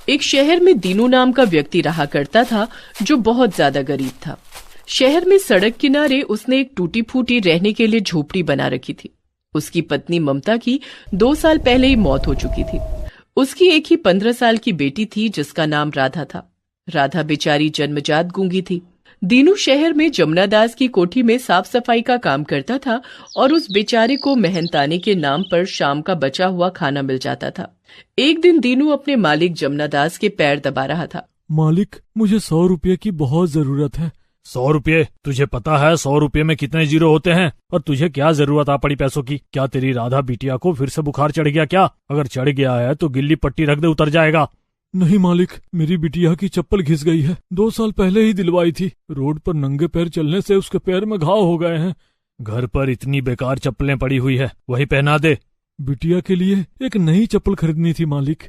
एक शहर में दीनू नाम का व्यक्ति रहा करता था जो बहुत ज्यादा गरीब था। शहर में सड़क किनारे उसने एक टूटी फूटी रहने के लिए झोपड़ी बना रखी थी। उसकी पत्नी ममता की 2 साल पहले ही मौत हो चुकी थी। उसकी एक ही 15 साल की बेटी थी जिसका नाम राधा था। राधा बेचारी जन्मजात गूंगी थी। दीनू शहर में जमुना दास की कोठी में साफ सफाई का काम करता था और उस बेचारे को मेहनताने के नाम पर शाम का बचा हुआ खाना मिल जाता था। एक दिन दीनू अपने मालिक जमुना दास के पैर दबा रहा था। मालिक, मुझे 100 रुपये की बहुत जरूरत है। 100 रुपये? तुझे पता है 100 रुपये में कितने जीरो होते हैं? और तुझे क्या जरूरत आ पड़ी पैसों की? क्या तेरी राधा बिटिया को फिर से बुखार चढ़ गया क्या? अगर चढ़ गया है तो गिल्ली पट्टी रख दे, उतर जाएगा। नहीं मालिक, मेरी बिटिया की चप्पल घिस गई है। 2 साल पहले ही दिलवाई थी। रोड पर नंगे पैर चलने से उसके पैर में घाव हो गए हैं। घर पर इतनी बेकार चप्पलें पड़ी हुई है, वही पहना दे। बिटिया के लिए एक नई चप्पल खरीदनी थी मालिक।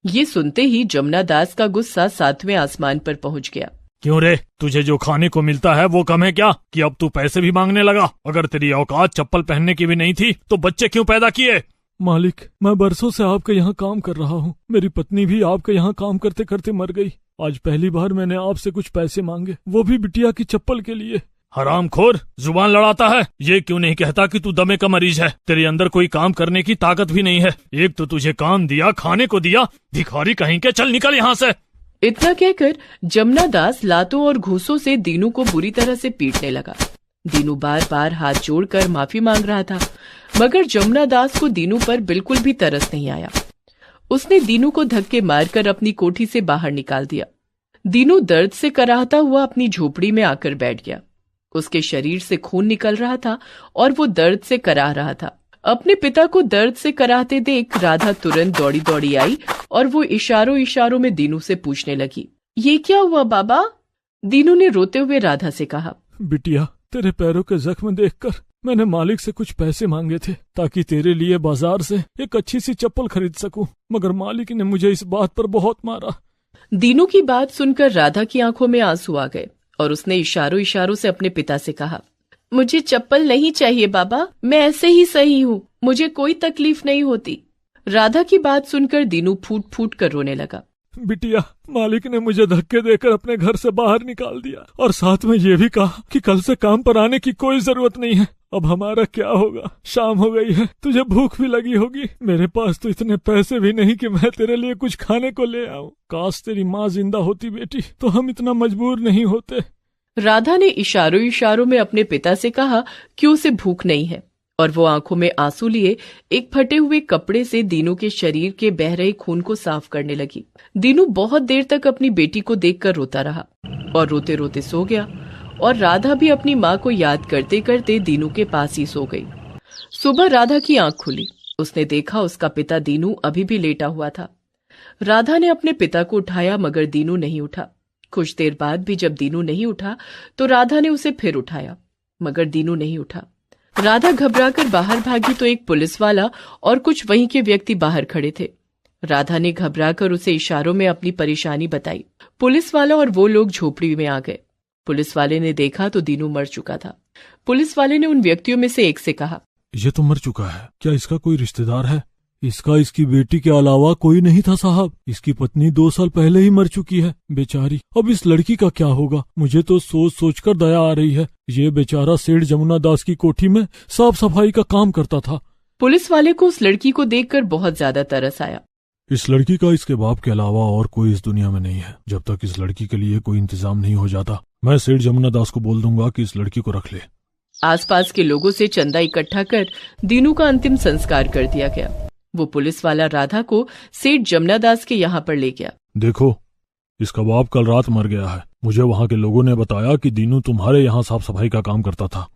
ये सुनते ही जमुना दास का गुस्सा 7वें आसमान पर पहुंच गया। क्यों रे, तुझे जो खाने को मिलता है वो कम है क्या कि अब तू पैसे भी मांगने लगा? अगर तेरी औकात चप्पल पहनने की भी नहीं थी तो बच्चे क्यों पैदा किए? मालिक, मैं बरसों से आपके यहाँ काम कर रहा हूँ। मेरी पत्नी भी आपके यहाँ काम करते करते मर गई। आज पहली बार मैंने आपसे कुछ पैसे मांगे, वो भी बिटिया की चप्पल के लिए। हरामखोर, जुबान लड़ाता है। ये क्यों नहीं कहता कि तू दमे का मरीज है? तेरे अंदर कोई काम करने की ताकत भी नहीं है। एक तो तुझे काम दिया, खाने को दिया, भिखारी कहीं के, चल निकल यहाँ से। इतना कहकर जमुना दास लातों और घूसों से दीनू को बुरी तरह से पीटने लगा। दीनू बार बार हाथ जोड़कर माफी मांग रहा था, मगर जमुना दास को दीनू पर बिल्कुल भी तरस नहीं आया। उसने दीनू को धक्के मारकर अपनी कोठी से बाहर निकाल दिया। दीनू दर्द से कराहता हुआ अपनी झोपड़ी में आकर बैठ गया। उसके शरीर से खून निकल रहा था और वो दर्द से कराह रहा था। अपने पिता को दर्द से कराहते देख राधा तुरंत दौड़ी दौड़ी आई और वो इशारों इशारों में दीनू से पूछने लगी, ये क्या हुआ बाबा? दीनू ने रोते हुए राधा से कहा, बिटिया, तेरे पैरों के जख्म देखकर मैंने मालिक से कुछ पैसे मांगे थे ताकि तेरे लिए बाजार से एक अच्छी सी चप्पल खरीद सकूं, मगर मालिक ने मुझे इस बात पर बहुत मारा। दीनू की बात सुनकर राधा की आंखों में आंसू आ गए और उसने इशारों इशारों से अपने पिता से कहा, मुझे चप्पल नहीं चाहिए बाबा, मैं ऐसे ही सही हूँ, मुझे कोई तकलीफ नहीं होती। राधा की बात सुनकर दीनू फूट फूट कर रोने लगा। बिटिया, मालिक ने मुझे धक्के देकर अपने घर से बाहर निकाल दिया और साथ में ये भी कहा कि कल से काम पर आने की कोई जरूरत नहीं है। अब हमारा क्या होगा? शाम हो गई है, तुझे भूख भी लगी होगी। मेरे पास तो इतने पैसे भी नहीं कि मैं तेरे लिए कुछ खाने को ले आऊं। काश तेरी माँ जिंदा होती बेटी, तो हम इतना मजबूर नहीं होते। राधा ने इशारों इशारों में अपने पिता से कहा कि उसे भूख नहीं है और वो आंखों में आंसू लिए एक फटे हुए कपड़े से दीनू के शरीर के बह रहे खून को साफ करने लगी। दीनू बहुत देर तक अपनी बेटी को देखकर रोता रहा और रोते रोते सो गया और राधा भी अपनी माँ को याद करते करते दीनू के पास ही सो गई। सुबह राधा की आंख खुली। उसने देखा उसका पिता दीनू अभी भी लेटा हुआ था। राधा ने अपने पिता को उठाया मगर दीनू नहीं उठा। कुछ देर बाद भी जब दीनू नहीं उठा तो राधा ने उसे फिर उठाया मगर दीनू नहीं उठा। राधा घबराकर बाहर भागी तो एक पुलिस वाला और कुछ वहीं के व्यक्ति बाहर खड़े थे। राधा ने घबराकर उसे इशारों में अपनी परेशानी बताई। पुलिस वाला और वो लोग झोपड़ी में आ गए। पुलिस वाले ने देखा तो दीनू मर चुका था। पुलिस वाले ने उन व्यक्तियों में से एक से कहा, ये तो मर चुका है, क्या इसका कोई रिश्तेदार है? इसका इसकी बेटी के अलावा कोई नहीं था साहब। इसकी पत्नी 2 साल पहले ही मर चुकी है बेचारी। अब इस लड़की का क्या होगा? मुझे तो सोच सोचकर दया आ रही है। ये बेचारा सेठ जमुना दास की कोठी में साफ सफाई का काम करता था। पुलिस वाले को उस लड़की को देखकर बहुत ज्यादा तरस आया। इस लड़की का इसके बाप के अलावा और कोई इस दुनिया में नहीं है। जब तक इस लड़की के लिए कोई इंतजाम नहीं हो जाता, मैं सेठ जमुना दास को बोल दूंगा कि इस लड़की को रख ले। आसपास के लोगों से चंदा इकट्ठा कर दीनू का अंतिम संस्कार कर दिया गया। वो पुलिस वाला राधा को सेठ जमुना दास के यहाँ पर ले गया। देखो, इसका बाप कल रात मर गया है। मुझे वहाँ के लोगों ने बताया कि दीनू तुम्हारे यहाँ साफ सफाई का काम करता था।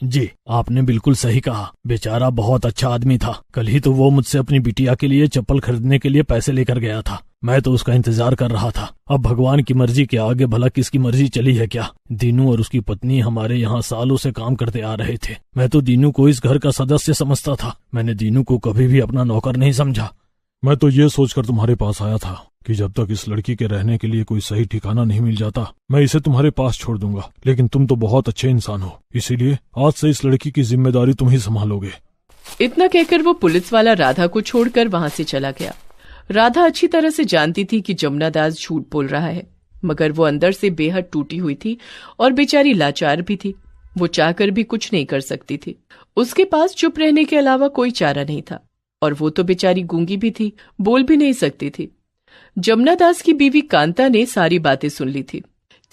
जी, आपने बिल्कुल सही कहा। बेचारा बहुत अच्छा आदमी था। कल ही तो वो मुझसे अपनी बिटिया के लिए चप्पल खरीदने के लिए पैसे लेकर गया था। मैं तो उसका इंतजार कर रहा था। अब भगवान की मर्जी के आगे भला किसकी मर्जी चली है क्या? दीनू और उसकी पत्नी हमारे यहाँ सालों से काम करते आ रहे थे। मैं तो दीनू को इस घर का सदस्य समझता था। मैंने दीनू को कभी भी अपना नौकर नहीं समझा। मैं तो ये सोचकर तुम्हारे पास आया था कि जब तक इस लड़की के रहने के लिए कोई सही ठिकाना नहीं मिल जाता, मैं इसे तुम्हारे पास छोड़ दूंगा। लेकिन तुम तो बहुत अच्छे इंसान हो, इसीलिए आज से इस लड़की की जिम्मेदारी तुम ही संभालोगे। इतना कहकर वो पुलिस वाला राधा को छोड़कर वहाँ से चला गया। राधा अच्छी तरह से जानती थी कि जमुना दास झूठ बोल रहा है, मगर वो अंदर से बेहद टूटी हुई थी और बेचारी लाचार भी थी। वो चाहकर भी कुछ नहीं कर सकती थी। उसके पास चुप रहने के अलावा कोई चारा नहीं था, और वो तो बेचारी गूंगी भी थी, बोल भी नहीं सकती थी। जमुना दास की बीवी कांता ने सारी बातें सुन ली थी।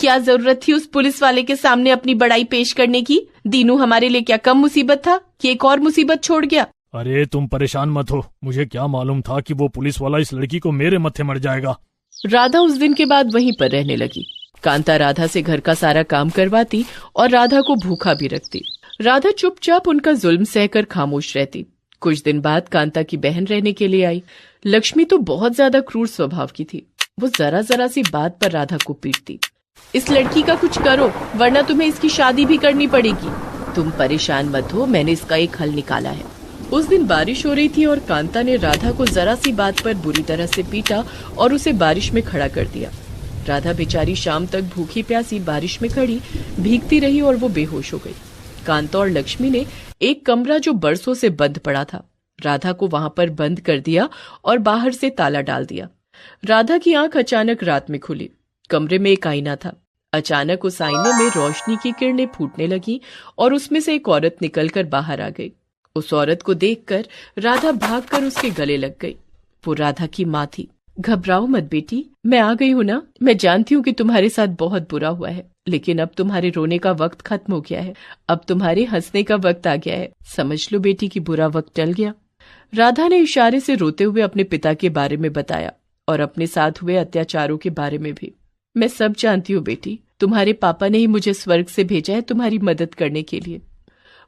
क्या जरूरत थी उस पुलिस वाले के सामने अपनी बड़ाई पेश करने की? दीनू हमारे लिए क्या कम मुसीबत था कि एक और मुसीबत छोड़ गया? अरे तुम परेशान मत हो, मुझे क्या मालूम था कि वो पुलिस वाला इस लड़की को मेरे मत्थे मर जाएगा। राधा उस दिन के बाद वहीं पर रहने लगी। कांता राधा से घर का सारा काम करवाती और राधा को भूखा भी रखती। राधा चुपचाप उनका जुल्म सहकर खामोश रहती। कुछ दिन बाद कांता की बहन रहने के लिए आई। लक्ष्मी तो बहुत ज्यादा क्रूर स्वभाव की थी। वो जरा जरा सी बात पर राधा को पीटती। इस लड़की का कुछ करो, वरना तुम्हें इसकी शादी भी करनी पड़ेगी। तुम परेशान मत हो, मैंने इसका एक हल निकाला है। उस दिन बारिश हो रही थी और कांता ने राधा को जरा सी बात पर बुरी तरह से पीटा और उसे बारिश में खड़ा कर दिया। राधा बेचारी शाम तक भूखी प्यासी बारिश में खड़ी भीगती रही और वो बेहोश हो गई। कांता और लक्ष्मी ने एक कमरा जो बरसों से बंद पड़ा था, राधा को वहां पर बंद कर दिया और बाहर से ताला डाल दिया। राधा की आंख अचानक रात में खुली। कमरे में एक आईना था। अचानक उस आईने में रोशनी की किरणें फूटने लगी और उसमें से एक औरत निकलकर बाहर आ गई। उस औरत को देखकर राधा भागकर उसके गले लग गई। वो राधा की माँ थी। घबराओ मत बेटी, मैं आ गई हूँ ना। मैं जानती हूँ कि तुम्हारे साथ बहुत बुरा हुआ है, लेकिन अब तुम्हारे रोने का वक्त खत्म हो गया है। अब तुम्हारे हंसने का वक्त आ गया है। समझ लो बेटी कि बुरा वक्त टल गया। राधा ने इशारे से रोते हुए अपने पिता के बारे में बताया और अपने साथ हुए अत्याचारों के बारे में भी। मैं सब जानती हूँ बेटी, तुम्हारे पापा ने ही मुझे स्वर्ग से भेजा है तुम्हारी मदद करने के लिए।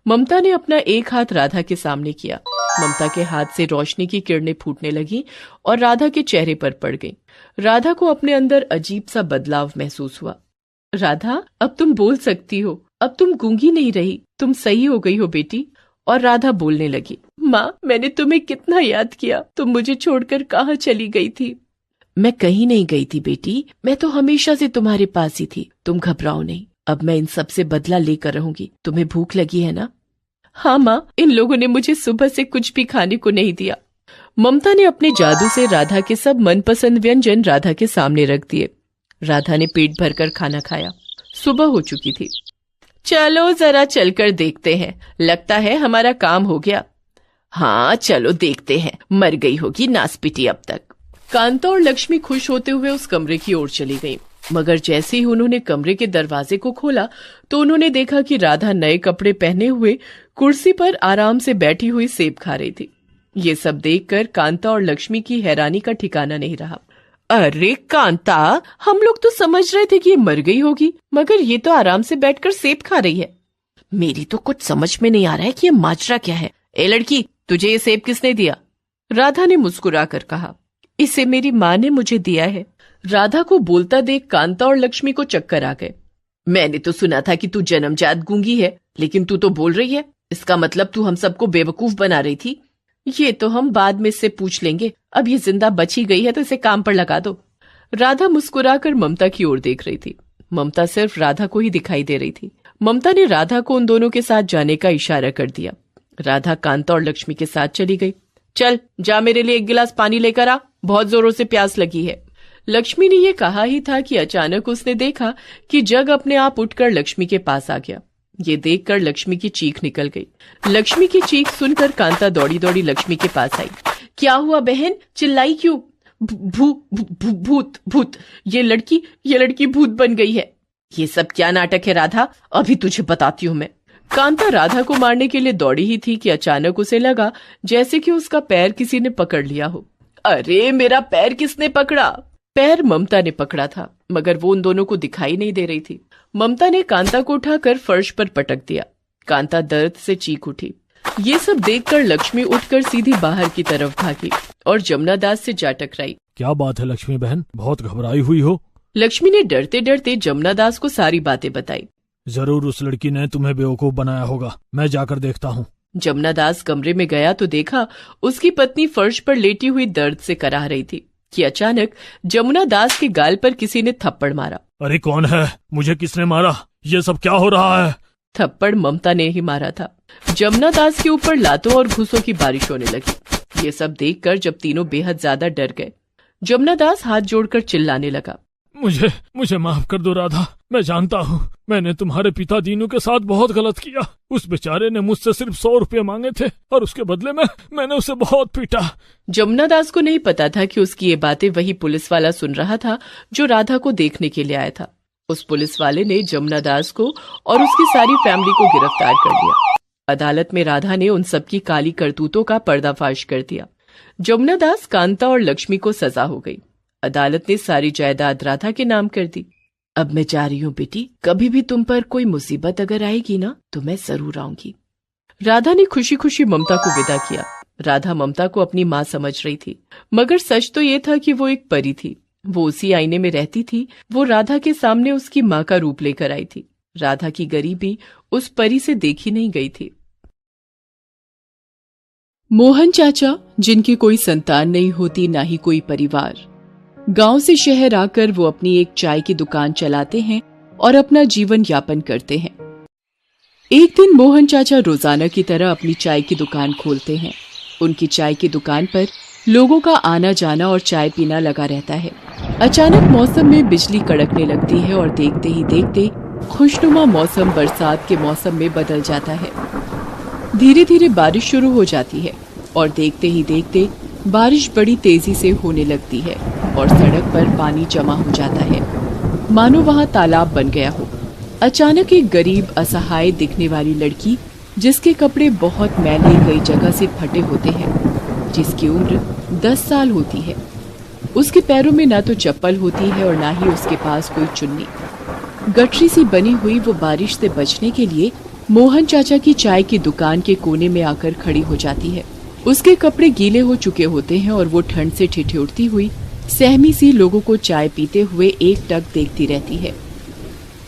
ममता ने अपना एक हाथ राधा के सामने किया। ममता के हाथ से रोशनी की किरणें फूटने लगी और राधा के चेहरे पर पड़ गईं। राधा को अपने अंदर अजीब सा बदलाव महसूस हुआ। राधा, अब तुम बोल सकती हो, अब तुम गूंगी नहीं रही, तुम सही हो गई हो बेटी। और राधा बोलने लगी, माँ, मैंने तुम्हें कितना याद किया, तुम मुझे छोड़कर कहाँ चली गई थी? मैं कहीं नहीं गई थी बेटी, मैं तो हमेशा से तुम्हारे पास ही थी। तुम घबराओ नहीं, अब मैं इन सब से बदला लेकर रहूंगी। तुम्हें भूख लगी है ना? हाँ माँ, इन लोगों ने मुझे सुबह से कुछ भी खाने को नहीं दिया। ममता ने अपने जादू से राधा के सब मनपसंद व्यंजन राधा के सामने रख दिए। राधा ने पेट भरकर खाना खाया। सुबह हो चुकी थी। चलो जरा चलकर देखते हैं, लगता है हमारा काम हो गया। हाँ चलो देखते हैं, मर गई होगी नासपिटी अब तक। कांता और लक्ष्मी खुश होते हुए उस कमरे की ओर चली गईं। मगर जैसे ही उन्होंने कमरे के दरवाजे को खोला तो उन्होंने देखा कि राधा नए कपड़े पहने हुए कुर्सी पर आराम से बैठी हुई सेब खा रही थी। ये सब देखकर कांता और लक्ष्मी की हैरानी का ठिकाना नहीं रहा। अरे कांता, हम लोग तो समझ रहे थे कि ये मर गई होगी, मगर ये तो आराम से बैठकर सेब खा रही है। मेरी तो कुछ समझ में नहीं आ रहा है कि ये माजरा क्या है। ए लड़की, तुझे ये सेब किसने दिया? राधा ने मुस्कुरा कर कहा, इसे मेरी माँ ने मुझे दिया है। राधा को बोलता देख कांता और लक्ष्मी को चक्कर आ गए। मैंने तो सुना था कि तू जन्मजात गूंगी है, लेकिन तू तो बोल रही है। इसका मतलब तू हम सबको बेवकूफ बना रही थी। ये तो हम बाद में इससे पूछ लेंगे, अब ये जिंदा बची गई है तो इसे काम पर लगा दो। राधा मुस्कुराकर ममता की ओर देख रही थी। ममता सिर्फ राधा को ही दिखाई दे रही थी। ममता ने राधा को उन दोनों के साथ जाने का इशारा कर दिया। राधा कांता और लक्ष्मी के साथ चली गई। चल जा, मेरे लिए एक गिलास पानी लेकर आ, बहुत जोरों से प्यास लगी है। लक्ष्मी ने यह कहा ही था कि अचानक उसने देखा कि जग अपने आप उठकर लक्ष्मी के पास आ गया। ये देखकर लक्ष्मी की चीख निकल गई। लक्ष्मी की चीख सुनकर कांता दौड़ी दौड़ी लक्ष्मी के पास आई। क्या हुआ बहन, चिल्लाई क्यों? भूत भूत, ये लड़की भूत बन गई है। ये सब क्या नाटक है राधा, अभी तुझे बताती हूँ मैं। कांता राधा को मारने के लिए दौड़ी ही थी कि अचानक उसे लगा जैसे कि उसका पैर किसी ने पकड़ लिया हो। अरे मेरा पैर किसने पकड़ा? पैर ममता ने पकड़ा था, मगर वो उन दोनों को दिखाई नहीं दे रही थी। ममता ने कांता को उठाकर फर्श पर पटक दिया। कांता दर्द से चीख उठी। ये सब देखकर लक्ष्मी उठकर सीधी बाहर की तरफ भागी और जमुना दास से जा टकराई। क्या बात है लक्ष्मी बहन, बहुत घबराई हुई हो? लक्ष्मी ने डरते डरते जमुना दास को सारी बातें बताई। जरूर उस लड़की ने तुम्हें बेवकूफ बनाया होगा, मैं जाकर देखता हूँ। जमुना दास कमरे में गया तो देखा उसकी पत्नी फर्श पर लेटी हुई दर्द से कराह रही थी कि अचानक जमुना दास के गाल पर किसी ने थप्पड़ मारा। अरे कौन है? मुझे किसने मारा? ये सब क्या हो रहा है? थप्पड़ ममता ने ही मारा था। जमुना दास के ऊपर लातों और घूसों की बारिश होने लगी। ये सब देखकर जब तीनों बेहद ज्यादा डर गए जमुना दास हाथ जोड़कर चिल्लाने लगा। मुझे माफ कर दो राधा। मैं जानता हूँ मैंने तुम्हारे पिता दीनू के साथ बहुत गलत किया। उस बेचारे ने मुझसे सिर्फ 100 रुपये मांगे थे और उसके बदले में मैंने उसे बहुत पीटा। जमुना दास को नहीं पता था कि उसकी ये बातें वही पुलिस वाला सुन रहा था जो राधा को देखने के लिए आया था। उस पुलिस वाले ने जमुना दास को और उसकी सारी फैमिली को गिरफ्तार कर लिया। अदालत में राधा ने उन सबकी काली करतूतों का पर्दाफाश कर दिया। जमुना दास, कांता और लक्ष्मी को सजा हो गई। अदालत ने सारी जायदाद राधा के नाम कर दी। अब मैं जा रही हूँ बेटी, कभी भी तुम पर कोई मुसीबत अगर आएगी ना तो मैं जरूर आऊंगी। राधा ने खुशी खुशी ममता को विदा किया। राधा ममता को अपनी माँ समझ रही थी, मगर सच तो ये था कि वो एक परी थी। वो उसी आईने में रहती थी। वो राधा के सामने उसकी माँ का रूप लेकर आई थी। राधा की गरीबी उस परी से देखी नहीं गई थी। मोहन चाचा, जिनकी कोई संतान नहीं होती ना ही कोई परिवार, गांव से शहर आकर वो अपनी एक चाय की दुकान चलाते हैं और अपना जीवन यापन करते हैं। एक दिन मोहन चाचा रोजाना की तरह अपनी चाय की दुकान खोलते हैं। उनकी चाय की दुकान पर लोगों का आना जाना और चाय पीना लगा रहता है। अचानक मौसम में बिजली कड़कने लगती है और देखते ही देखते खुशनुमा मौसम बरसात के मौसम में बदल जाता है। धीरे धीरे बारिश शुरू हो जाती है और देखते ही देखते बारिश बड़ी तेजी से होने लगती है और सड़क पर पानी जमा हो जाता है, मानो वहां तालाब बन गया हो। अचानक एक गरीब असहाय दिखने वाली लड़की, जिसके कपड़े बहुत मैले कई जगह से फटे होते हैं, जिसकी उम्र 10 साल होती है, उसके पैरों में ना तो चप्पल होती है और ना ही उसके पास कोई चुन्नी। गठरी सी बनी हुई वो बारिश से बचने के लिए मोहन चाचा की चाय की दुकान के कोने में आकर खड़ी हो जाती है। उसके कपड़े गीले हो चुके होते हैं और वो ठंड से ठिठुरती हुई सहमी सी लोगों को चाय पीते हुए एक टक देखती रहती है।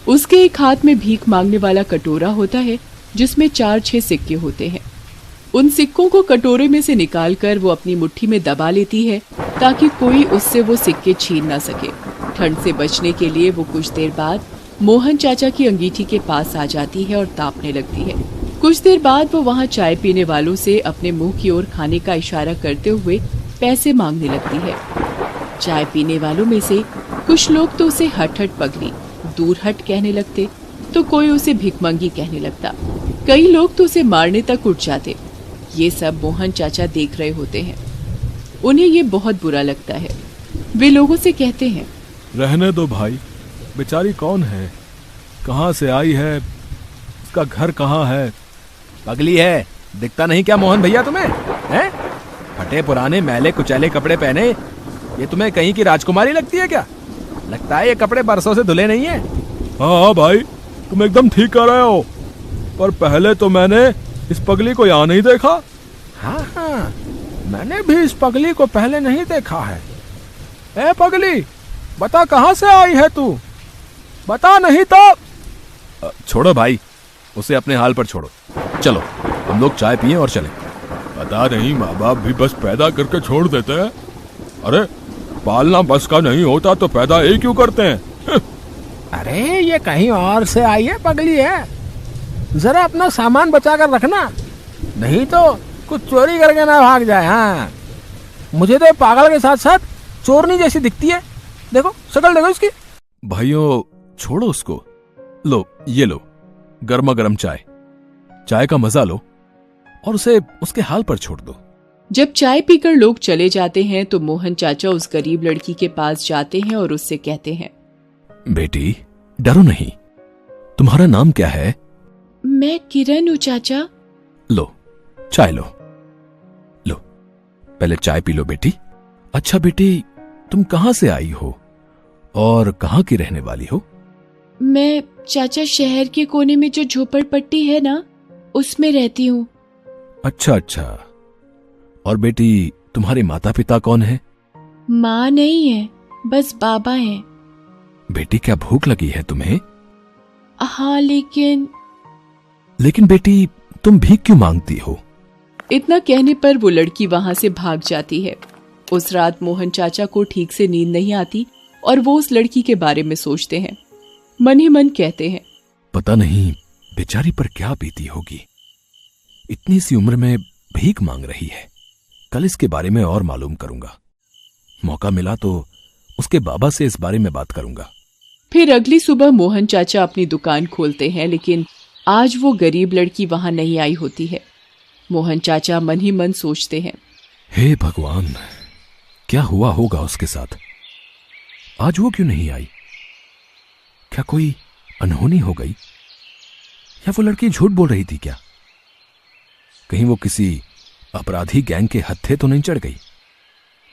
उसके एक हाथ में भीख मांगने वाला कटोरा होता है जिसमें 4-6 सिक्के होते हैं। उन सिक्कों को कटोरे में से निकालकर वो अपनी मुट्ठी में दबा लेती है ताकि कोई उससे वो सिक्के छीन न सके। ठंड से बचने के लिए वो कुछ देर बाद मोहन चाचा की अंगीठी के पास आ जाती है और तापने लगती है। कुछ देर बाद वो वहाँ चाय पीने वालों से अपने मुंह की ओर खाने का इशारा करते हुए पैसे मांगने लगती है। चाय पीने वालों में से कुछ लोग तो उसे हट हट पगली, दूर हट कहने लगते, तो कोई उसे भिखमंगी कहने लगता। कई लोग तो उसे मारने तक उठ जाते। ये सब मोहन चाचा देख रहे होते हैं। उन्हें ये बहुत बुरा लगता है। वे लोगों से कहते हैं, रहने दो भाई, बेचारी कौन है, कहाँ से आई है, उसका घर कहाँ है? पगली है, दिखता नहीं क्या मोहन भैया तुम्हें? हैं? फटे पुराने मैले कुचैले कपड़े पहने ये तुम्हें कहीं की राजकुमारी लगती है क्या? लगता है ये कपड़े बरसों से धुले नहीं है। हाँ भाई, तुम एकदम ठीक कर रहे हो, पर पहले तो मैंने इस पगली को यहाँ नहीं देखा। हाँ, मैंने भी इस पगली को पहले नहीं देखा है। ए पगली, बता कहाँ से आई है तू? बता नहीं तो। छोड़ो भाई, उसे अपने हाल पर छोड़ो। चलो हम लोग चाय पिए और चलें। पता नहीं माँ बाप भी बस पैदा करके छोड़ देते हैं। अरे पालना बस का नहीं होता तो पैदा ही क्यों करते हैं? अरे ये कहीं और से आई है पगली है, जरा अपना सामान बचा कर रखना, नहीं तो कुछ चोरी करके ना भाग जाए। हाँ, मुझे तो पागल के साथ साथ चोरनी जैसी दिखती है। देखो शक्ल देखो इसकी। भाइयों छोड़ो उसको, लो ये लो गर्मा गर्म चाय, चाय का मजा लो और उसे उसके हाल पर छोड़ दो। जब चाय पीकर लोग चले जाते हैं तो मोहन चाचा उस गरीब लड़की के पास जाते हैं और उससे कहते हैं, बेटी डरो नहीं, तुम्हारा नाम क्या है? मैं किरण हूँ चाचा। लो चाय लो, लो पहले चाय पी लो बेटी। अच्छा बेटी, तुम कहाँ से आई हो और कहाँ की रहने वाली हो? मैं चाचा शहर के कोने में जो झोपड़पट्टी है ना, उसमें रहती हूँ। अच्छा अच्छा, और बेटी तुम्हारे माता पिता कौन है? माँ नहीं है, बस बाबा हैं। बेटी क्या भूख लगी है तुम्हें? हाँ लेकिन बेटी तुम भीख क्यों मांगती हो? इतना कहने पर वो लड़की वहां से भाग जाती है। उस रात मोहन चाचा को ठीक से नींद नहीं आती और वो उस लड़की के बारे में सोचते हैं। मन ही मन कहते हैं, पता नहीं बेचारी पर क्या बीती होगी, इतनी सी उम्र में भीख मांग रही है। कल इसके बारे में और मालूम करूंगा। मौका मिला तो उसके बाबा से इस बारे में बात करूंगा। फिर अगली सुबह मोहन चाचा अपनी दुकान खोलते हैं, लेकिन आज वो गरीब लड़की वहां नहीं आई होती है। मोहन चाचा मन ही मन सोचते हैं, हे भगवान, क्या हुआ होगा उसके साथ? आज वो क्यों नहीं आई? क्या कोई अनहोनी हो गई? या वो लड़की झूठ बोल रही थी क्या? कहीं वो किसी अपराधी गैंग के हत्थे तो नहीं चढ़ गई?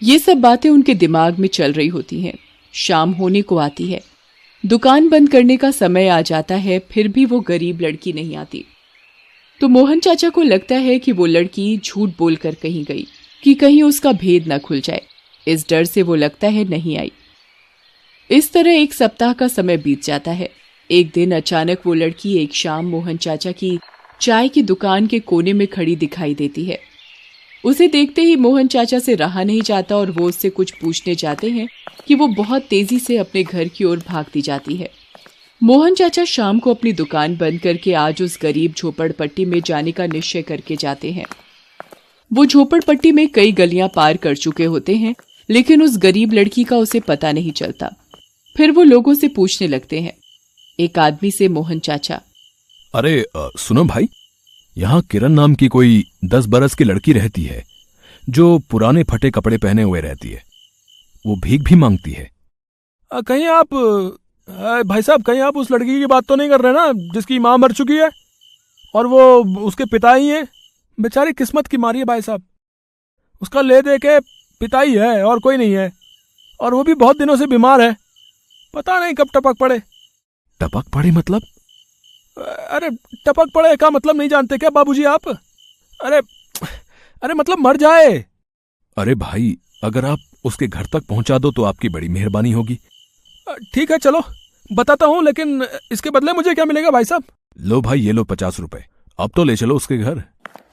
ये सब बातें उनके दिमाग में चल रही होती हैं। शाम होने को आती है, दुकान बंद करने का समय आ जाता है, फिर भी वो गरीब लड़की नहीं आती। तो मोहन चाचा को लगता है कि वो लड़की झूठ बोलकर कहीं गई, कि कहीं उसका भेद न खुल जाए। इस डर से वो लगता है नहीं आई। इस तरह एक सप्ताह का समय बीत जाता है। एक दिन अचानक वो लड़की एक शाम मोहन चाचा की चाय की दुकान के कोने में खड़ी दिखाई देती है। उसे देखते ही मोहन चाचा से रहा नहीं जाता और वो उससे कुछ पूछने जाते हैं कि वो बहुत तेजी से अपने घर की ओर भागती जाती है। मोहन चाचा शाम को अपनी दुकान बंद करके आज उस गरीब झोपड़पट्टी में जाने का निश्चय करके जाते हैं। वो झोपड़पट्टी में कई गलियां पार कर चुके होते हैं, लेकिन उस गरीब लड़की का उसे पता नहीं चलता। फिर वो लोगों से पूछने लगते हैं। एक आदमी से मोहन चाचा, अरे सुनो भाई, यहाँ किरण नाम की कोई 10 बरस की लड़की रहती है जो पुराने फटे कपड़े पहने हुए रहती है। वो भीख भी मांगती है। कहीं आप भाई साहब, कहीं आप उस लड़की की बात तो नहीं कर रहे ना जिसकी माँ मर चुकी है और वो उसके पिता ही हैं? बेचारी किस्मत की मारी है भाई साहब। उसका ले दे के पिता ही है और कोई नहीं है, और वो भी बहुत दिनों से बीमार है। पता नहीं कब टपक पड़े। टपक पड़े मतलब? अरे टपक पड़े का मतलब नहीं जानते क्या बाबूजी आप? अरे मतलब मर जाए। अरे भाई, अगर आप उसके घर तक पहुंचा दो तो आपकी बड़ी मेहरबानी होगी। ठीक है, चलो बताता हूँ, लेकिन इसके बदले मुझे क्या मिलेगा भाई साहब? लो भाई, ये लो 50 रुपए, अब तो ले चलो उसके घर।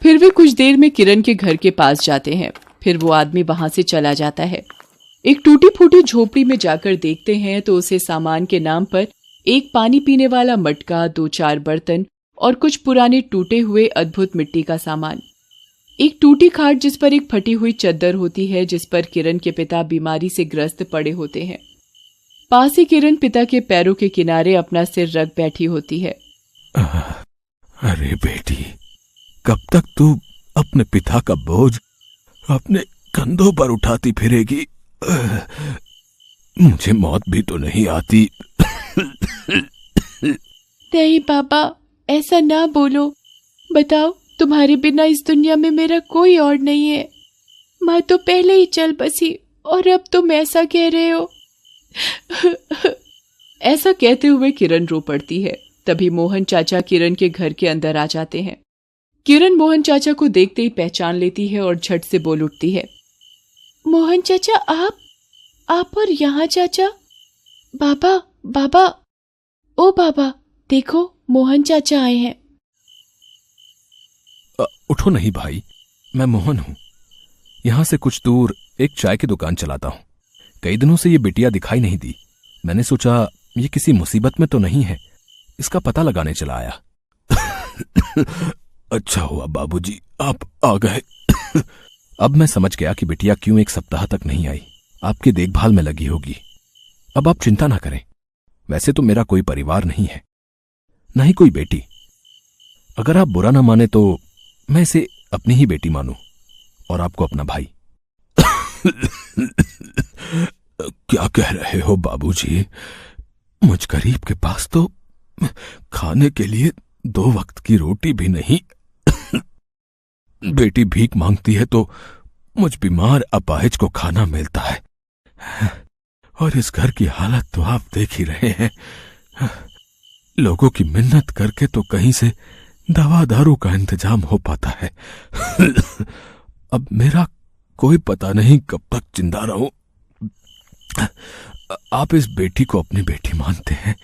फिर वे कुछ देर में किरण के घर के पास जाते हैं। फिर वो आदमी वहां से चला जाता है। एक टूटी फूटी झोपड़ी में जाकर देखते हैं तो उसे सामान के नाम पर एक पानी पीने वाला मटका, 2-4 बर्तन और कुछ पुराने टूटे हुए अद्भुत मिट्टी का सामान, एक टूटी खाट जिस पर एक फटी हुई चद्दर होती है, जिस पर किरण के पिता बीमारी से ग्रस्त पड़े होते हैं। पास ही किरण पिता के पैरों के किनारे अपना सिर रख बैठी होती है। अरे बेटी, कब तक तू अपने पिता का बोझ अपने कंधों पर उठाती फिरेगी? मुझे मौत भी तो नहीं आती। नहीं पापा, ऐसा ना बोलो। बताओ, तुम्हारे बिना इस दुनिया में मेरा कोई और नहीं है। माँ तो पहले ही चल बसी और अब तुम ऐसा कह रहे हो। ऐसा कहते हुए किरण रो पड़ती है। तभी मोहन चाचा किरण के घर के अंदर आ जाते हैं। किरण मोहन चाचा को देखते ही पहचान लेती है और झट से बोल उठती है, मोहन चाचा, आप और यहाँ चाचा? बाबा, ओ बाबा, देखो मोहन चाचा आए हैं। उठो नहीं भाई, मैं मोहन हूं। यहां से कुछ दूर एक चाय की दुकान चलाता हूं। कई दिनों से ये बिटिया दिखाई नहीं दी। मैंने सोचा ये किसी मुसीबत में तो नहीं है, इसका पता लगाने चला आया। अच्छा हुआ बाबूजी आप आ गए। अब मैं समझ गया कि बिटिया क्यों एक सप्ताह तक नहीं आई। आपकी देखभाल में लगी होगी। अब आप चिंता ना करें। वैसे तो मेरा कोई परिवार नहीं है, न ही कोई बेटी। अगर आप बुरा ना माने तो मैं इसे अपनी ही बेटी मानूं और आपको अपना भाई। क्या कह रहे हो बाबूजी? मुझ गरीब के पास तो खाने के लिए 2 वक्त की रोटी भी नहीं। बेटी भीख मांगती है तो मुझ बीमार अपाहिज को खाना मिलता है, और इस घर की हालत तो आप देख ही रहे हैं। लोगों की मिन्नत करके तो कहीं से दवा दारू का इंतजाम हो पाता है। अब मेरा कोई पता नहीं कब तक जिंदा रहूं। आप इस बेटी को अपनी बेटी मानते हैं,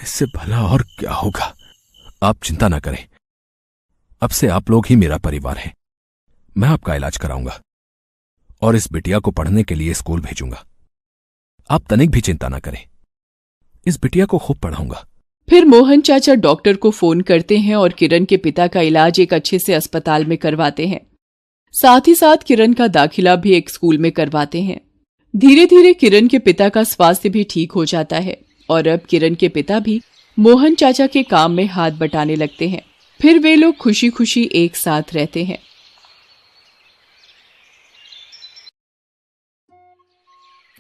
इससे भला और क्या होगा। आप चिंता ना करें, अब से आप लोग ही मेरा परिवार हैं। मैं आपका इलाज कराऊंगा और इस बिटिया को पढ़ने के लिए स्कूल भेजूंगा। आप तनिक भी चिंता ना करें, इस बिटिया को खूब पढ़ाऊंगा। फिर मोहन चाचा डॉक्टर को फोन करते हैं और किरण के पिता का इलाज एक अच्छे से अस्पताल में करवाते हैं। साथ ही साथ किरण का दाखिला भी एक स्कूल में करवाते हैं। धीरे धीरे किरण के पिता का स्वास्थ्य भी ठीक हो जाता है और अब किरण के पिता भी मोहन चाचा के काम में हाथ बटाने लगते हैं। फिर वे लोग खुशी खुशी एक साथ रहते हैं।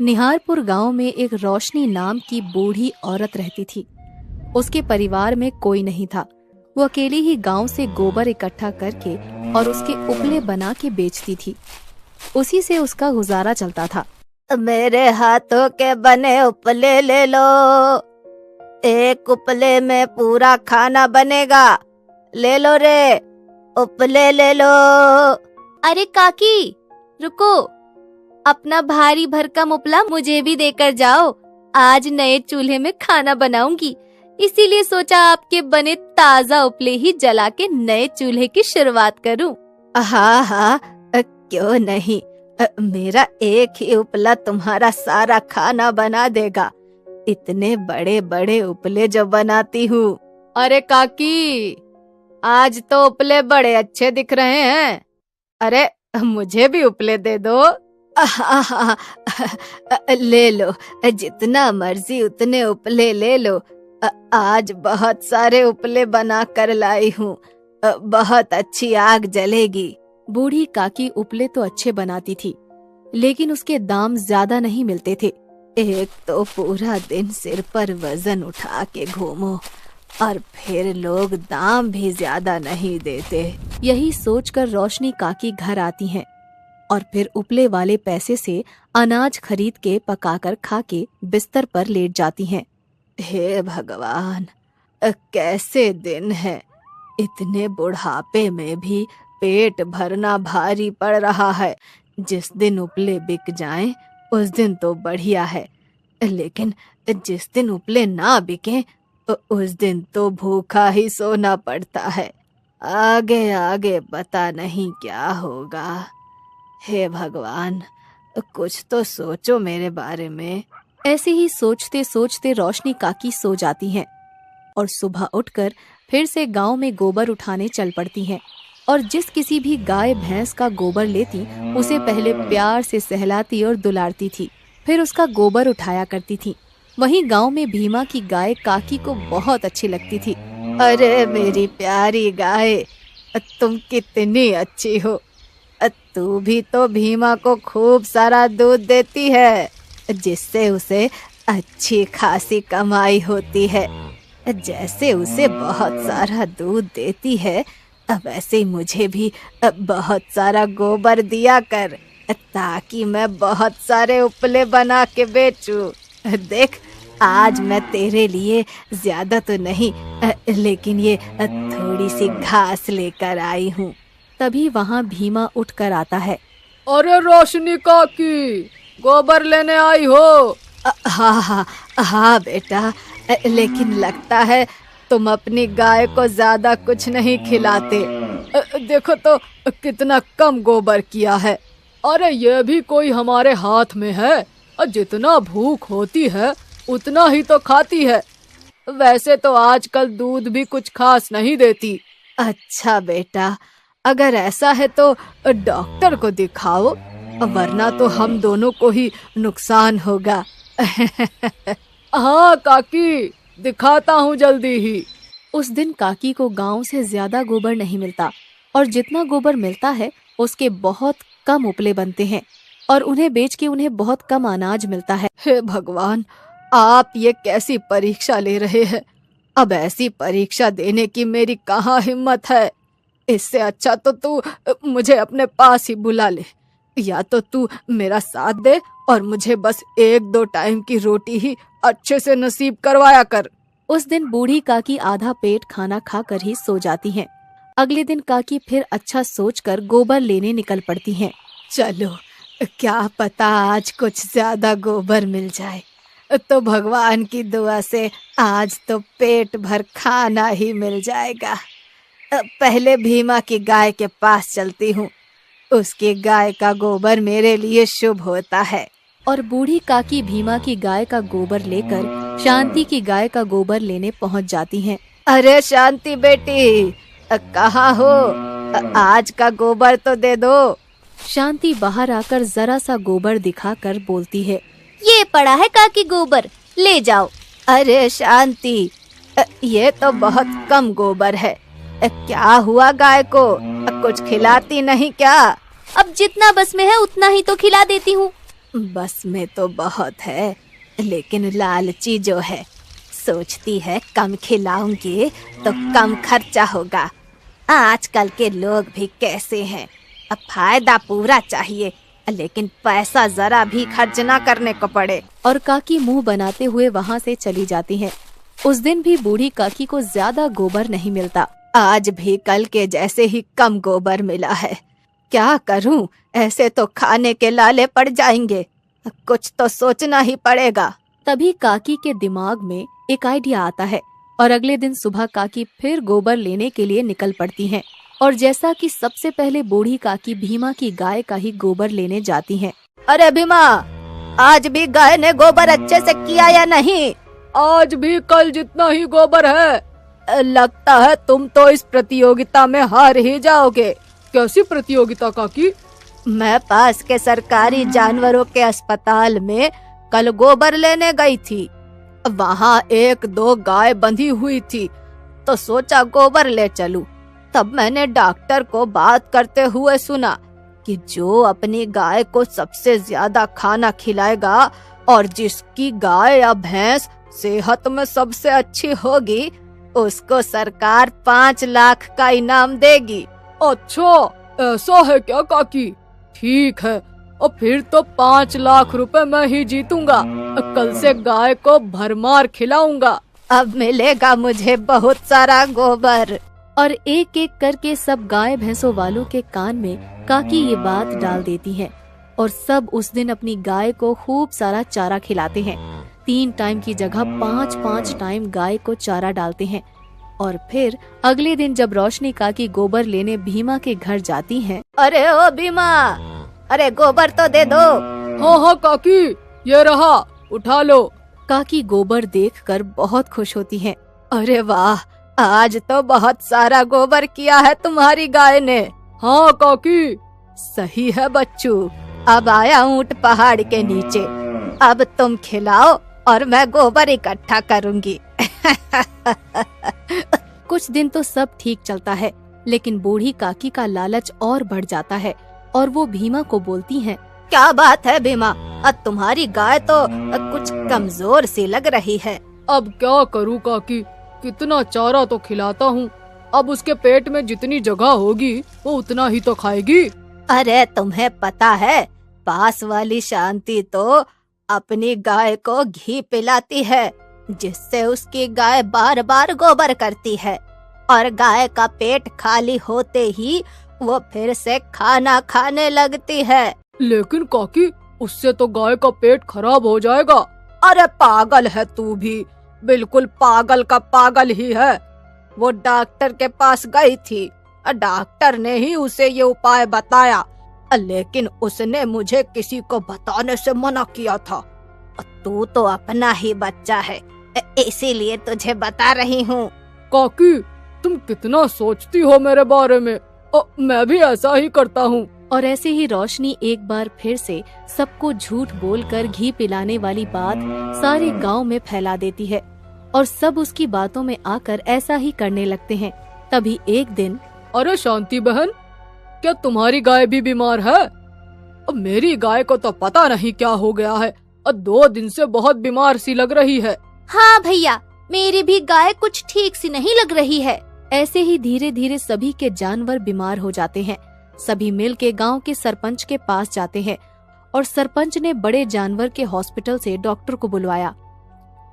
निहारपुर गांव में एक रोशनी नाम की बूढ़ी औरत रहती थी। उसके परिवार में कोई नहीं था। वो अकेली ही गांव से गोबर इकट्ठा करके और उसके उपले बना के बेचती थी। उसी से उसका गुजारा चलता था। मेरे हाथों के बने उपले ले लो, एक उपले में पूरा खाना बनेगा। ले लो रे, उपले ले लो। अरे काकी रुको, अपना भारी भरकम उपला मुझे भी देकर जाओ। आज नए चूल्हे में खाना बनाऊंगी, इसीलिए सोचा आपके बने ताजा उपले ही जला के नए चूल्हे की शुरुआत करूं। हाँ हाँ, क्यों नहीं, मेरा एक ही उपला तुम्हारा सारा खाना बना देगा। इतने बड़े बड़े उपले जो बनाती हूँ। अरे काकी, आज तो उपले बड़े अच्छे दिख रहे हैं। अरे मुझे भी उपले दे दो। ले लो, जितना मर्जी उतने उपले ले लो। आज बहुत सारे उपले बना कर लाई हूँ, बहुत अच्छी आग जलेगी। बूढ़ी काकी उपले तो अच्छे बनाती थी, लेकिन उसके दाम ज्यादा नहीं मिलते थे। एक तो पूरा दिन सिर पर वजन उठा के घूमो और फिर लोग दाम भी ज्यादा नहीं देते। यही सोचकर रोशनी काकी घर आती हैं और फिर उपले वाले पैसे से अनाज खरीद के पकाकर खा के बिस्तर पर लेट जाती हैं। हे भगवान, कैसे दिन है। इतने बुढ़ापे में भी पेट भरना भारी पड़ रहा है। जिस दिन उपले बिक जाएं, उस दिन तो बढ़िया है, लेकिन जिस दिन उपले ना बिकें, उस दिन तो भूखा ही सोना पड़ता है। आगे आगे पता नहीं क्या होगा। हे भगवान, कुछ तो सोचो मेरे बारे में। ऐसे ही सोचते सोचते रोशनी काकी सो जाती हैं और सुबह उठकर फिर से गांव में गोबर उठाने चल पड़ती हैं और जिस किसी भी गाय भैंस का गोबर लेती उसे पहले प्यार से सहलाती और दुलारती थी, फिर उसका गोबर उठाया करती थी। वहीं गांव में भीमा की गाय काकी को बहुत अच्छी लगती थी। अरे मेरी प्यारी गाय, तुम कितनी अच्छी हो। तू भी तो भीमा को खूब सारा दूध देती है, जिससे उसे अच्छी खासी कमाई होती है। जैसे उसे बहुत सारा दूध देती है, वैसे ही मुझे भी बहुत सारा गोबर दिया कर, ताकि मैं बहुत सारे उपले बना के बेचूं। देख, आज मैं तेरे लिए ज्यादा तो नहीं, लेकिन ये थोड़ी सी घास लेकर आई हूँ। तभी वहाँ भीमा उठकर आता है। अरे रोशनी काकी, गोबर लेने आई हो? हाँ बेटा, लेकिन लगता है तुम अपनी गाय को ज्यादा कुछ नहीं खिलाते। देखो तो कितना कम गोबर किया है। अरे ये भी कोई हमारे हाथ में है? जितना भूख होती है उतना ही तो खाती है। वैसे तो आजकल दूध भी कुछ खास नहीं देती। अच्छा बेटा, अगर ऐसा है तो डॉक्टर को दिखाओ, वरना तो हम दोनों को ही नुकसान होगा। हाँ काकी, दिखाता हूँ जल्दी ही। उस दिन काकी को गांव से ज्यादा गोबर नहीं मिलता और जितना गोबर मिलता है उसके बहुत कम उपले बनते हैं और उन्हें बेच के उन्हें बहुत कम अनाज मिलता है। हे भगवान, आप ये कैसी परीक्षा ले रहे हैं? अब ऐसी परीक्षा देने की मेरी कहाँ हिम्मत है। इससे अच्छा तो तू मुझे अपने पास ही बुला ले, या तो तू मेरा साथ दे और मुझे बस 1-2 टाइम की रोटी ही अच्छे से नसीब करवाया कर। उस दिन बूढ़ी काकी आधा पेट खाना खाकर ही सो जाती हैं। अगले दिन काकी फिर अच्छा सोचकर गोबर लेने निकल पड़ती हैं। चलो, क्या पता आज कुछ ज्यादा गोबर मिल जाए, तो भगवान की दुआ से आज तो पेट भर खाना ही मिल जाएगा। पहले भीमा की गाय के पास चलती हूँ, उसकी गाय का गोबर मेरे लिए शुभ होता है। और बूढ़ी काकी भीमा की गाय का गोबर लेकर शांति की गाय का गोबर लेने पहुँच जाती हैं। अरे शांति बेटी, कहाँ हो? आज का गोबर तो दे दो। शांति बाहर आकर जरा सा गोबर दिखाकर बोलती है, ये पड़ा है काकी गोबर, ले जाओ। अरे शांति, ये तो बहुत कम गोबर है। क्या हुआ गाय को? कुछ खिलाती नहीं क्या? अब जितना बस में है उतना ही तो खिला देती हूँ। बस में तो बहुत है, लेकिन लालची जो है सोचती है कम खिलाऊंगी तो कम खर्चा होगा। आजकल के लोग भी कैसे हैं, अब फायदा पूरा चाहिए लेकिन पैसा जरा भी खर्च ना करने को पड़े। और काकी मुंह बनाते हुए वहाँ से चली जाती हैं। उस दिन भी बूढ़ी काकी को ज्यादा गोबर नहीं मिलता। आज भी कल के जैसे ही कम गोबर मिला है। क्या करूं, ऐसे तो खाने के लाले पड़ जाएंगे। कुछ तो सोचना ही पड़ेगा। तभी काकी के दिमाग में एक आइडिया आता है और अगले दिन सुबह काकी फिर गोबर लेने के लिए निकल पड़ती हैं। और जैसा कि सबसे पहले बूढ़ी काकी भीमा की गाय का ही गोबर लेने जाती हैं। अरे भीमा, आज भी गाय ने गोबर अच्छे से किया या नहीं? आज भी कल जितना ही गोबर है। लगता है तुम तो इस प्रतियोगिता में हार ही जाओगे। कैसी प्रतियोगिता काकी? मैं पास के सरकारी जानवरों के अस्पताल में कल गोबर लेने गई थी। वहाँ 1-2 गाय बंधी हुई थी तो सोचा गोबर ले चलूं। तब मैंने डॉक्टर को बात करते हुए सुना कि जो अपनी गाय को सबसे ज्यादा खाना खिलाएगा और जिसकी गाय या भैंस सेहत में सबसे अच्छी होगी उसको सरकार 5 लाख का इनाम देगी। अच्छा, ऐसा है क्या काकी? ठीक है, और फिर तो 5 लाख रुपए मैं ही जीतूंगा। कल से गाय को भरमार खिलाऊंगा। अब मिलेगा मुझे बहुत सारा गोबर। और एक एक करके सब गाय भैंसों वालों के कान में काकी ये बात डाल देती हैं और सब उस दिन अपनी गाय को खूब सारा चारा खिलाते हैं। 3 टाइम की जगह 5-5 टाइम गाय को चारा डालते हैं। और फिर अगले दिन जब रोशनी काकी गोबर लेने भीमा के घर जाती हैं। अरे ओ भीमा, अरे गोबर तो दे दो। हाँ हाँ काकी, ये रहा, उठा लो। काकी गोबर देखकर बहुत खुश होती हैं। अरे वाह, आज तो बहुत सारा गोबर किया है तुम्हारी गाय ने। हाँ काकी। सही है बच्चू, अब आया ऊंट पहाड़ के नीचे। अब तुम खिलाओ और मैं गोबर इकट्ठा करूंगी। कुछ दिन तो सब ठीक चलता है, लेकिन बूढ़ी काकी का लालच और बढ़ जाता है और वो भीमा को बोलती हैं। क्या बात है भीमा, अब तुम्हारी गाय तो कुछ कमजोर सी लग रही है। अब क्या करूँ काकी, कितना चारा तो खिलाता हूँ, अब उसके पेट में जितनी जगह होगी वो उतना ही तो खाएगी। अरे तुम्हें पता है, पास वाली शांति तो अपनी गाय को घी पिलाती है जिससे उसकी गाय बार बार गोबर करती है और गाय का पेट खाली होते ही वो फिर से खाना खाने लगती है। लेकिन काकी, उससे तो गाय का पेट खराब हो जाएगा। अरे पागल है तू भी, बिल्कुल पागल का पागल ही है। वो डॉक्टर के पास गई थी, डॉक्टर ने ही उसे ये उपाय बताया, लेकिन उसने मुझे किसी को बताने से मना किया था। तू तो अपना ही बच्चा है, इसीलिए तुझे बता रही हूँ। काकी, तुम कितना सोचती हो मेरे बारे में। मैं भी ऐसा ही करता हूँ। और ऐसे ही रोशनी एक बार फिर से सबको झूठ बोलकर घी पिलाने वाली बात सारे गांव में फैला देती है और सब उसकी बातों में आकर ऐसा ही करने लगते हैं। तभी एक दिन, अरे शांति बहन, क्या तुम्हारी गाय भी बीमार है? अब मेरी गाय को तो पता नहीं क्या हो गया है, 2 दिन से बहुत बीमार सी लग रही है। हाँ भैया, मेरी भी गाय कुछ ठीक सी नहीं लग रही है। ऐसे ही धीरे धीरे सभी के जानवर बीमार हो जाते हैं। सभी मिल के गाँव के सरपंच के पास जाते हैं और सरपंच ने बड़े जानवर के हॉस्पिटल से डॉक्टर को बुलवाया।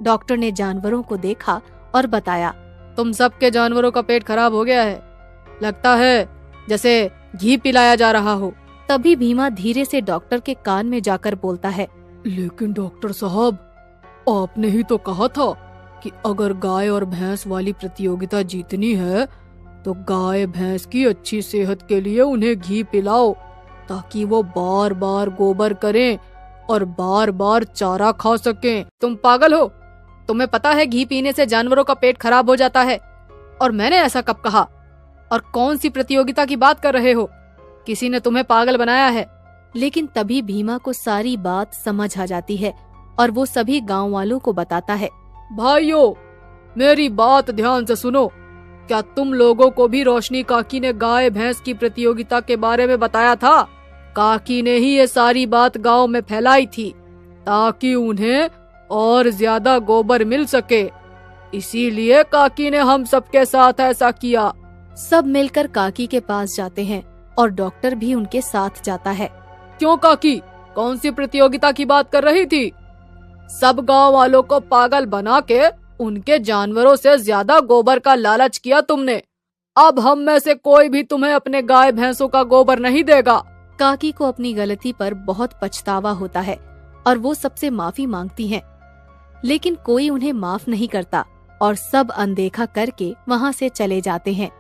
डॉक्टर ने जानवरों को देखा और बताया, तुम सबके जानवरों का पेट खराब हो गया है, लगता है जैसे घी पिलाया जा रहा हो। तभी भीमा धीरे से डॉक्टर के कान में जाकर बोलता है, लेकिन डॉक्टर साहब, आपने ही तो कहा था कि अगर गाय और भैंस वाली प्रतियोगिता जीतनी है तो गाय भैंस की अच्छी सेहत के लिए उन्हें घी पिलाओ ताकि वो बार बार गोबर करें और बार बार चारा खा सकें। तुम पागल हो? तुम्हें पता है घी पीने से जानवरों का पेट खराब हो जाता है। और मैंने ऐसा कब कहा? और कौन सी प्रतियोगिता की बात कर रहे हो? किसी ने तुम्हें पागल बनाया है। लेकिन तभी भीमा को सारी बात समझ आ जाती है और वो सभी गांव वालों को बताता है। भाइयों, मेरी बात ध्यान से सुनो। क्या तुम लोगों को भी रोशनी काकी ने गाय भैंस की प्रतियोगिता के बारे में बताया था? काकी ने ही ये सारी बात गांव में फैलाई थी ताकि उन्हें और ज्यादा गोबर मिल सके। इसीलिए काकी ने हम सबके साथ ऐसा किया। सब मिलकर काकी के पास जाते हैं और डॉक्टर भी उनके साथ जाता है। क्यों काकी, कौन सी प्रतियोगिता की बात कर रही थी? सब गांव वालों को पागल बना के उनके जानवरों से ज्यादा गोबर का लालच किया तुमने। अब हम में से कोई भी तुम्हें अपने गाय भैंसों का गोबर नहीं देगा। काकी को अपनी गलती पर बहुत पछतावा होता है और वो सबसे माफी मांगती हैं, लेकिन कोई उन्हें माफ नहीं करता और सब अनदेखा करके वहाँ से चले जाते हैं।